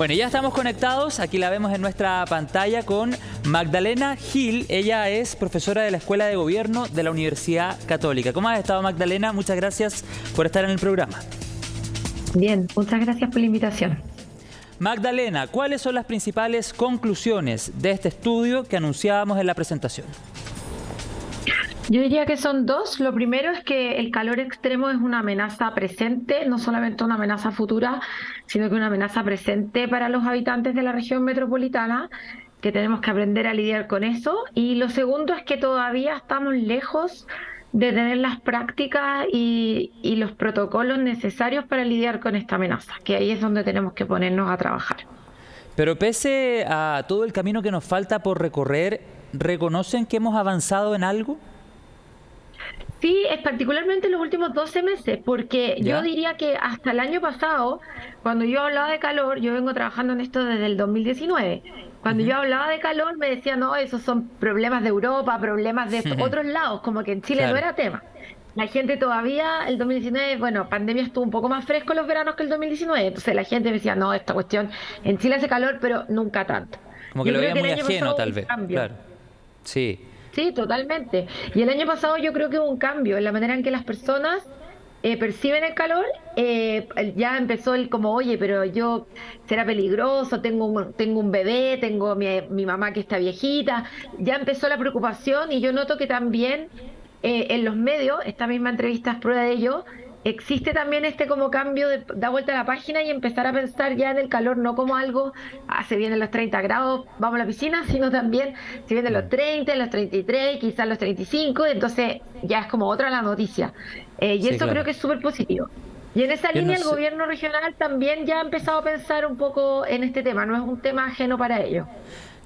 Bueno, ya estamos conectados, aquí la vemos en nuestra pantalla con Magdalena Gil. Ella es profesora de la Escuela de Gobierno de la Universidad Católica. ¿Cómo has estado, Magdalena? Muchas gracias por estar en el programa. Bien, muchas gracias por la invitación. Magdalena, ¿cuáles son las principales conclusiones de este estudio que anunciábamos en la presentación? Yo diría que son dos. Lo primero es que el calor extremo es una amenaza presente, no solamente una amenaza futura, sino que una amenaza presente para los habitantes de la región metropolitana, que tenemos que aprender a lidiar con eso. Y lo segundo es que todavía estamos lejos de tener las prácticas y los protocolos necesarios para lidiar con esta amenaza, que ahí es donde tenemos que ponernos a trabajar. Pero pese a todo el camino que nos falta por recorrer, ¿reconocen que hemos avanzado en algo? Sí, es particularmente en los últimos 12 meses, porque yo diría que hasta el año pasado, cuando yo hablaba de calor, yo vengo trabajando en esto desde el 2019. Cuando yo hablaba de calor me decían, no, esos son problemas de Europa, problemas de otros lados, como que en Chile no era tema. La gente todavía, el 2019, bueno, pandemia estuvo un poco más fresco los veranos que el 2019, entonces la gente me decía, no, esta cuestión, en Chile hace calor, pero nunca tanto. Como que lo veía muy ajeno, tal vez. Claro. Sí. Sí, totalmente. Y el año pasado yo creo que hubo un cambio en la manera en que las personas perciben el calor. Ya empezó el como, oye, pero yo será peligroso, tengo un bebé, tengo mi mamá que está viejita. Ya empezó la preocupación y yo noto que también en los medios, esta misma entrevista es prueba de ello, existe también este como cambio de dar vuelta a la página y empezar a pensar ya en el calor, no como algo, se vienen los 30 grados, vamos a la piscina, sino también se vienen los 30, los 33, quizás los 35, entonces ya es como otra la noticia. Y eso creo que es súper positivo. Y en esa línea el gobierno regional también ya ha empezado a pensar un poco en este tema, no es un tema ajeno para ellos.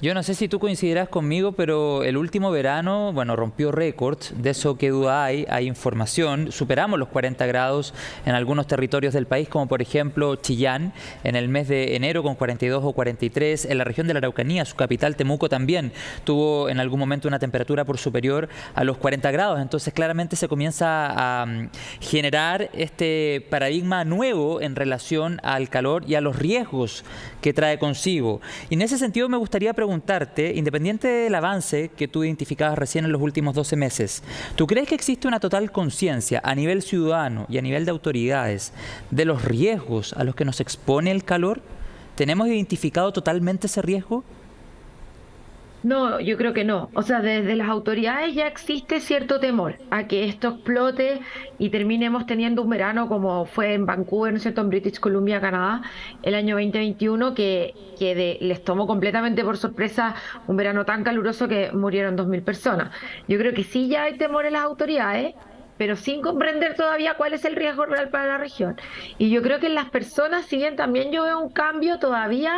Yo no sé si tú coincidirás conmigo, pero el último verano, bueno, rompió récords, de eso que duda hay información. Superamos los 40 grados en algunos territorios del país, como por ejemplo Chillán, en el mes de enero con 42 o 43. En la región de la Araucanía, su capital Temuco también tuvo en algún momento una temperatura por superior a los 40 grados. Entonces claramente se comienza a generar este paradigma nuevo en relación al calor y a los riesgos que trae consigo. Y en ese sentido me gustaría preguntarte, independiente del avance que tú identificabas recién en los últimos 12 meses, ¿tú crees que existe una total conciencia a nivel ciudadano y a nivel de autoridades de los riesgos a los que nos expone el calor? ¿Tenemos identificado totalmente ese riesgo? No, yo creo que no. O sea, desde las autoridades ya existe cierto temor a que esto explote y terminemos teniendo un verano como fue en Vancouver, ¿no es cierto?, en British Columbia, Canadá, el año 2021, que les tomó completamente por sorpresa un verano tan caluroso que murieron 2.000 personas. Yo creo que sí ya hay temor en las autoridades, pero sin comprender todavía cuál es el riesgo real para la región. Y yo creo que en las personas, si bien también yo veo un cambio todavía.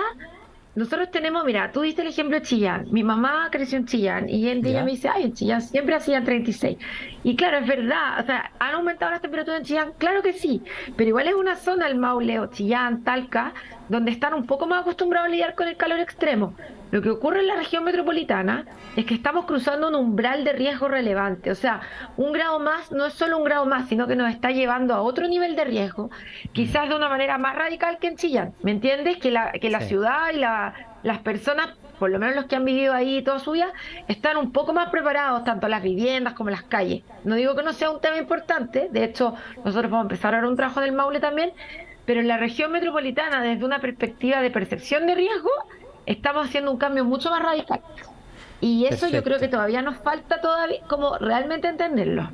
Nosotros tenemos, mira, tú diste el ejemplo de Chillán. Mi mamá creció en Chillán y ella me dice, ay, en Chillán siempre hacían 36. Y claro, es verdad, o sea, ¿han aumentado las temperaturas en Chillán? Claro que sí, pero igual es una zona, el Maule o Chillán, Talca, donde están un poco más acostumbrados a lidiar con el calor extremo. Lo que ocurre en la región metropolitana es que estamos cruzando un umbral de riesgo relevante. O sea, un grado más no es solo un grado más, sino que nos está llevando a otro nivel de riesgo, quizás de una manera más radical que en Chillán. ¿Me entiendes? Que la ciudad y las personas, por lo menos los que han vivido ahí toda su vida, están un poco más preparados, tanto las viviendas como las calles. No digo que no sea un tema importante, de hecho, nosotros vamos a empezar ahora un trabajo en el Maule también, pero en la región metropolitana, desde una perspectiva de percepción de riesgo, estamos haciendo un cambio mucho más radical. Y eso yo creo que todavía nos falta todavía como realmente entenderlo.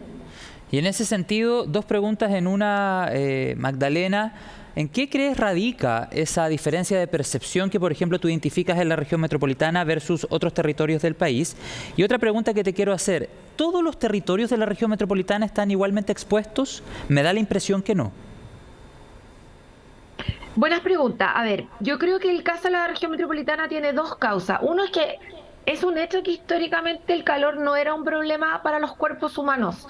Y en ese sentido, dos preguntas en una, Magdalena. ¿En qué crees radica esa diferencia de percepción que, por ejemplo, tú identificas en la región metropolitana versus otros territorios del país? Y otra pregunta que te quiero hacer, ¿todos los territorios de la región metropolitana están igualmente expuestos? Me da la impresión que no. Buenas preguntas. A ver, yo creo que el caso de la región metropolitana tiene dos causas. Uno es que es un hecho que históricamente el calor no era un problema para los cuerpos humanos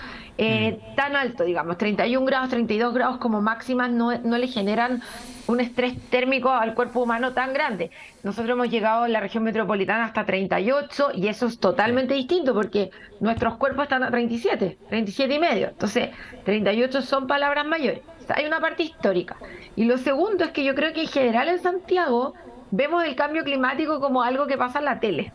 tan alto, digamos, 31 grados, 32 grados como máximas no le generan un estrés térmico al cuerpo humano tan grande. Nosotros hemos llegado en la región metropolitana hasta 38 y eso es totalmente distinto porque nuestros cuerpos están a 37, 37 y medio. Entonces, 38 son palabras mayores. O sea, hay una parte histórica. Y lo segundo es que yo creo que en general en Santiago vemos el cambio climático como algo que pasa en la tele.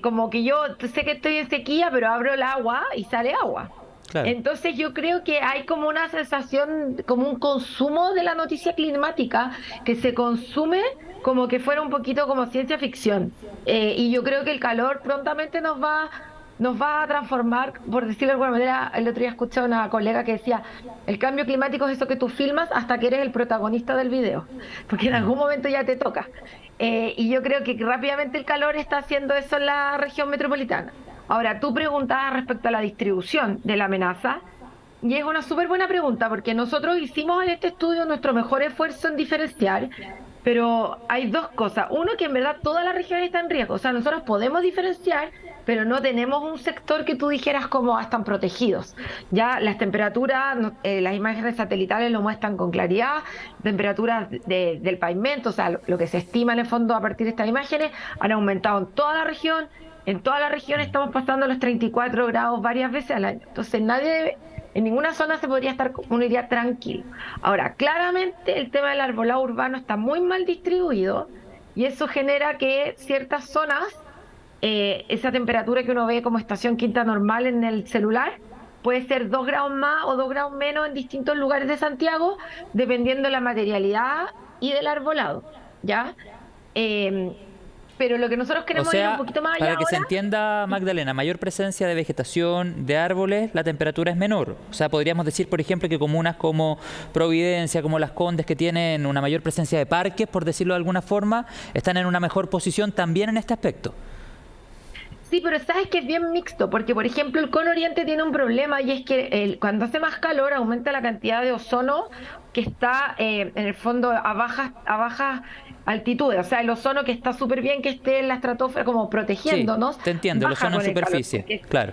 Como que yo sé que estoy en sequía, pero abro el agua y sale agua. Claro. Entonces yo creo que hay como una sensación, como un consumo de la noticia climática que se consume como que fuera un poquito como ciencia ficción. Y yo creo que el calor prontamente nos va a transformar, por decirlo de alguna manera. El otro día escuché a una colega que decía, el cambio climático es eso que tú filmas hasta que eres el protagonista del video, porque en algún momento ya te toca. Y yo creo que rápidamente el calor está haciendo eso en la región metropolitana. Ahora, tú preguntabas respecto a la distribución de la amenaza, y es una súper buena pregunta, porque nosotros hicimos en este estudio nuestro mejor esfuerzo en diferenciar, pero hay dos cosas. Uno, que en verdad toda la región está en riesgo, o sea, nosotros podemos diferenciar, pero no tenemos un sector que tú dijeras como están protegidos. Ya las temperaturas, las imágenes satelitales lo muestran con claridad, temperaturas del pavimento, o sea, lo que se estima en el fondo a partir de estas imágenes, han aumentado en toda la región. En toda la región estamos pasando los 34 grados varias veces al año. Entonces en ninguna zona se podría estar uno iría tranquilo. Ahora, claramente el tema del arbolado urbano está muy mal distribuido y eso genera que ciertas zonas, esa temperatura que uno ve como estación quinta normal en el celular, puede ser 2 grados más o 2 grados menos en distintos lugares de Santiago, dependiendo de la materialidad y del arbolado, ¿ya? Pero lo que nosotros O queremos ir un sea, poquito más allá para que se ahora. entienda, Magdalena, mayor presencia de vegetación, de árboles, la temperatura es menor. O sea, podríamos decir, por ejemplo, que comunas como Providencia, como Las Condes, que tienen una mayor presencia de parques, por decirlo de alguna forma, están en una mejor posición también en este aspecto. Sí, pero sabes que es bien mixto, porque por ejemplo el cono oriente tiene un problema, y es que cuando hace más calor aumenta la cantidad de ozono que está en el fondo a bajas altitudes. O sea, el ozono, que está súper bien que esté en la estratosfera como Sí, protegiéndonos, te entiendo, lo baja son en con el calor. superficie, claro.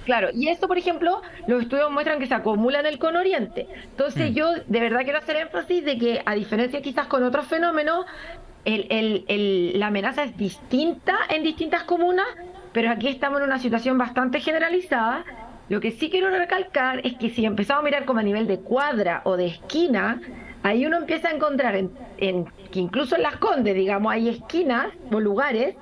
Claro, y esto, por ejemplo, los estudios muestran que se acumula en el cono oriente. Entonces Mm. yo de verdad quiero hacer énfasis de que, a diferencia quizás con otros fenómenos, la amenaza es distinta en distintas comunas, pero aquí estamos en una situación bastante generalizada. Lo que sí quiero recalcar es que si empezamos a mirar como a nivel de cuadra o de esquina, ahí uno empieza a encontrar que incluso en Las Condes, digamos, hay esquinas o lugares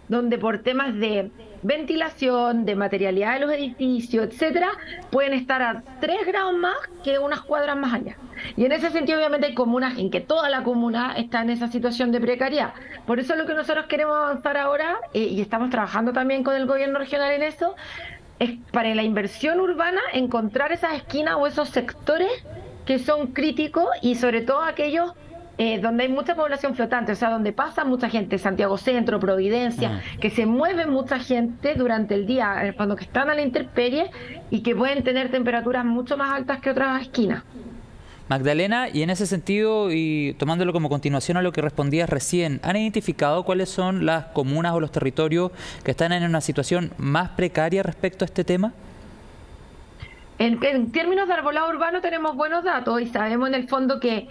donde por temas de ventilación, de materialidad de los edificios, etcétera, pueden estar a 3 grados más que unas cuadras más allá. Y en ese sentido, obviamente, hay comunas en que toda la comuna está en esa situación de precariedad. Por eso lo que nosotros queremos avanzar ahora, y estamos trabajando también con el gobierno regional en eso, es para la inversión urbana encontrar esas esquinas o esos sectores que son críticos, y sobre todo aquellos donde hay mucha población flotante, o sea, donde pasa mucha gente, Santiago Centro, Providencia, Mm. que se mueve mucha gente durante el día, cuando que están a la intemperie, y que pueden tener temperaturas mucho más altas que otras esquinas. Magdalena, y en ese sentido, y tomándolo como continuación a lo que respondías recién, ¿han identificado cuáles son las comunas o los territorios que están en una situación más precaria respecto a este tema? En términos de arbolado urbano tenemos buenos datos, y sabemos en el fondo que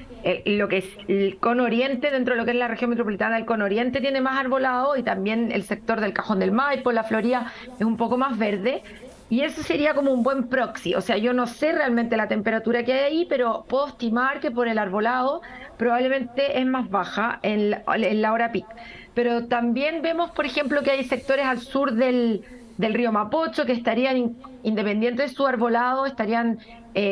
lo que es el cono oriente, dentro de lo que es la región metropolitana, el cono oriente tiene más arbolado, y también el sector del Cajón del Maipo, la Florida, es un poco más verde. Y eso sería como un buen proxy. O sea, yo no sé realmente la temperatura que hay ahí, pero puedo estimar que por el arbolado probablemente es más baja en la hora peak. Pero también vemos, por ejemplo, que hay sectores al sur del río Mapocho que estarían, independientes de su arbolado, estarían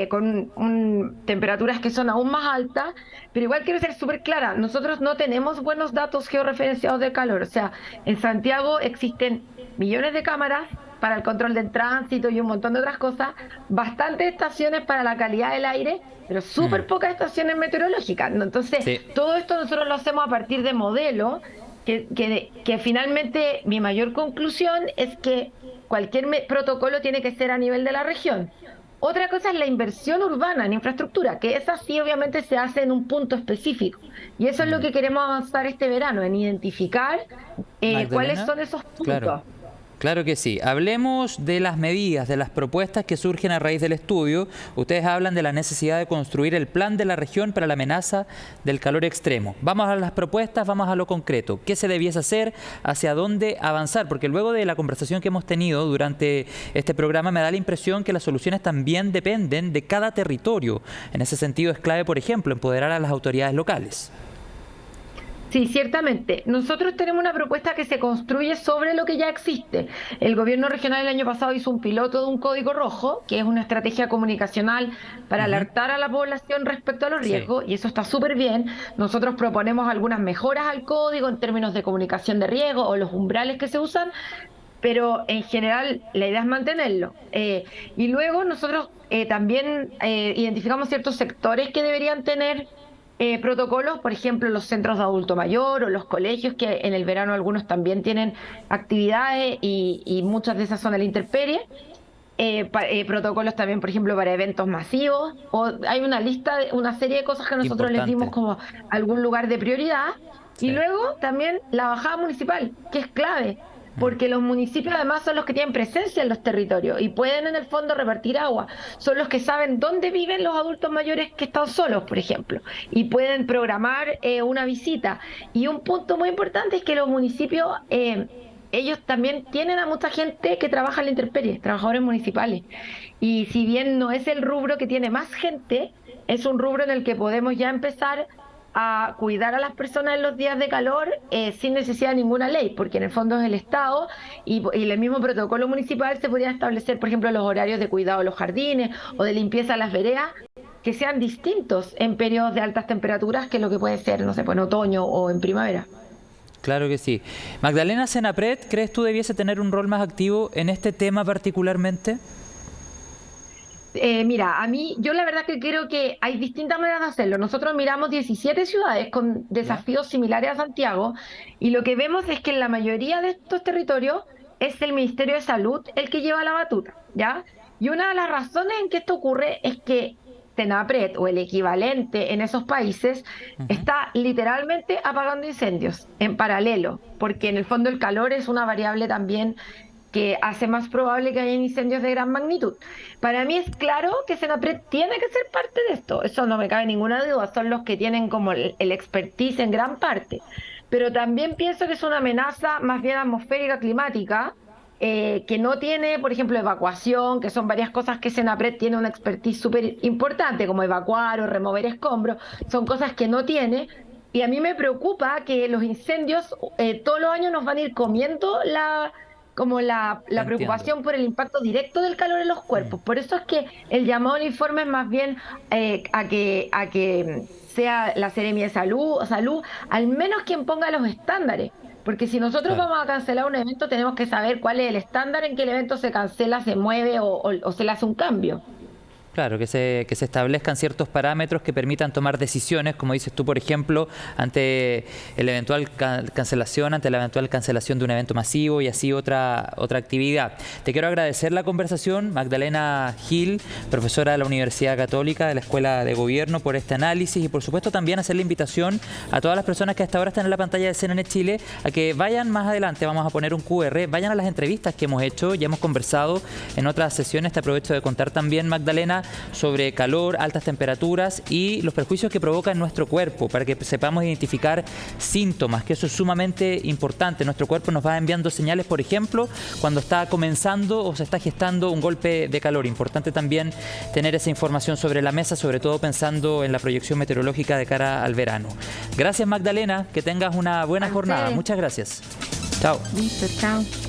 con temperaturas que son aún más altas. Pero igual quiero ser súper clara, nosotros no tenemos buenos datos georreferenciados de calor. O sea, en Santiago existen millones de cámaras para el control del tránsito y un montón de otras cosas, bastantes estaciones para la calidad del aire, pero Mm. súper pocas estaciones meteorológicas, ¿no? Entonces, Sí. todo esto nosotros lo hacemos a partir de modelos que finalmente mi mayor conclusión es que cualquier protocolo tiene que ser a nivel de la región. Otra cosa es la inversión urbana en infraestructura, que esa sí obviamente se hace en un punto específico. Y eso es lo Mm. que queremos avanzar este verano, en identificar cuáles Magdalena, son esos claro. puntos. Claro que sí. Hablemos de las medidas, de las propuestas que surgen a raíz del estudio. Ustedes hablan de la necesidad de construir el plan de la región para la amenaza del calor extremo. Vamos a las propuestas, vamos a lo concreto. ¿Qué se debiese hacer? ¿Hacia dónde avanzar? Porque luego de la conversación que hemos tenido durante este programa me da la impresión que las soluciones también dependen de cada territorio. En ese sentido es clave, por ejemplo, empoderar a las autoridades locales. Sí, ciertamente. Nosotros tenemos una propuesta que se construye sobre lo que ya existe. El gobierno regional el año pasado hizo un piloto de un código rojo, que es una estrategia comunicacional para Ujú. alertar a la población respecto a los Sí, riesgos, y eso está súper bien. Nosotros proponemos algunas mejoras al código en términos de comunicación de riesgo o los umbrales que se usan, pero en general la idea es mantenerlo. Y luego nosotros también identificamos ciertos sectores que deberían tener protocolos, por ejemplo, los centros de adulto mayor o los colegios, que en el verano algunos también tienen actividades y muchas de esas son a la intemperie. Protocolos también, por ejemplo, para eventos masivos, o hay una lista, una serie de cosas que nosotros les dimos importante. como algún lugar de prioridad. Y Sí. luego también la bajada municipal, que es clave, Mm. porque los municipios además son los que tienen presencia en los territorios y pueden en el fondo repartir agua. Son los que saben dónde viven los adultos mayores que están solos, por ejemplo, y pueden programar una visita. Y un punto muy importante es que los municipios, ellos también tienen a mucha gente que trabaja en la intemperie, trabajadores municipales. Y si bien no es el rubro que tiene más gente, es un rubro en el que podemos ya empezar a cuidar a las personas en los días de calor sin necesidad de ninguna ley, porque en el fondo es el Estado y el mismo protocolo municipal se podría establecer, por ejemplo, los horarios de cuidado de los jardines o de limpieza de las veredas, que sean distintos en periodos de altas temperaturas que lo que puede ser, no sé, pues en otoño o en primavera. Claro que sí. Magdalena Senapret, ¿crees tú debiese tener un rol más activo en este tema particularmente? Mira, a mí, yo la verdad que creo que hay distintas maneras de hacerlo. Nosotros miramos 17 ciudades con ¿Ya? desafíos similares a Santiago y lo que vemos es que en la mayoría de estos territorios es el Ministerio de Salud el que lleva la batuta, ¿ya? Y una de las razones en que esto ocurre es que Senapred o el equivalente en esos países Ujú. está literalmente apagando incendios en paralelo, porque en el fondo el calor es una variable también que hace más probable que haya incendios de gran magnitud. Para mí es claro que Senapred tiene que ser parte de esto, eso no me cabe ninguna duda, son los que tienen como el expertise en gran parte, pero también pienso que es una amenaza más bien atmosférica climática, que no tiene, por ejemplo, evacuación, que son varias cosas que Senapred tiene una expertise súper importante, como evacuar o remover escombros, son cosas que no tiene. Y a mí me preocupa que los incendios todos los años nos van a ir comiendo como Te la entiendo. preocupación por el impacto directo del calor en los Mm. cuerpos. Por eso es que el llamado al informe es más bien a que sea la Seremia de Salud, al menos quien ponga los estándares. Porque si nosotros Claro. vamos a cancelar un evento, tenemos que saber cuál es el estándar en que el evento se cancela, se mueve o se le hace un cambio. Claro, que se establezcan ciertos parámetros que permitan tomar decisiones, como dices tú, por ejemplo, ante el eventual cancelación, ante la eventual cancelación de un evento masivo y así otra actividad. Te quiero agradecer la conversación, Magdalena Gil, profesora de la Universidad Católica de la Escuela de Gobierno, por este análisis y por supuesto también hacer la invitación a todas las personas que hasta ahora están en la pantalla de CNN Chile a que vayan más adelante, vamos a poner un QR, vayan a las entrevistas que hemos hecho, ya hemos conversado en otras sesiones, te aprovecho de contar también, Magdalena, sobre calor, altas temperaturas y los perjuicios que provoca en nuestro cuerpo, para que sepamos identificar síntomas, que eso es sumamente importante. Nuestro cuerpo nos va enviando señales, por ejemplo, cuando está comenzando o se está gestando un golpe de calor. Importante también tener esa información sobre la mesa, sobre todo pensando en la proyección meteorológica de cara al verano. Gracias, Magdalena, que tengas una buena A jornada. ustedes. Muchas gracias. Chao. Listo, chao.